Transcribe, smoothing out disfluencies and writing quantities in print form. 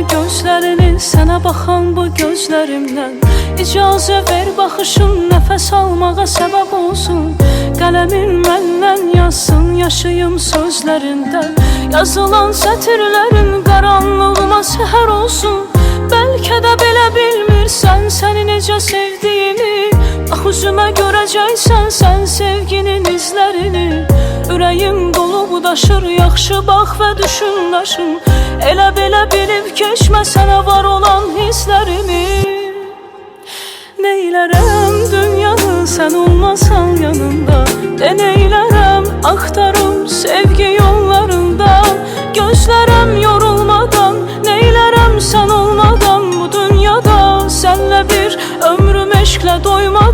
gözlərini, sənə baxan bu gözlərimdən. İcazə ver baxışın nəfəs almağa səbəb olsun. Qələmin məndən yazsın yaşayım sözlərində. Yazılan sətirlərin qaranlığıma səhər olsun. Bəlkə də belə bilmirsən səni necə sevdiyimi. Bax üzümə görəcəksən sən sevginin izlərini. Ürəyim dolubu daşır, yaxşı bax və düşün daşın. Elə belə bilib keçmə sənə var olan hisslərimi. Neylərəm dünyanı sən olmasan yanında. Neylərəm axtarım sevgi yollarında. Gözlərəm yorulmadan, neylərəm sən olmadan bu dünyada. Sənlə bir ömrüm eşqlə doymadan.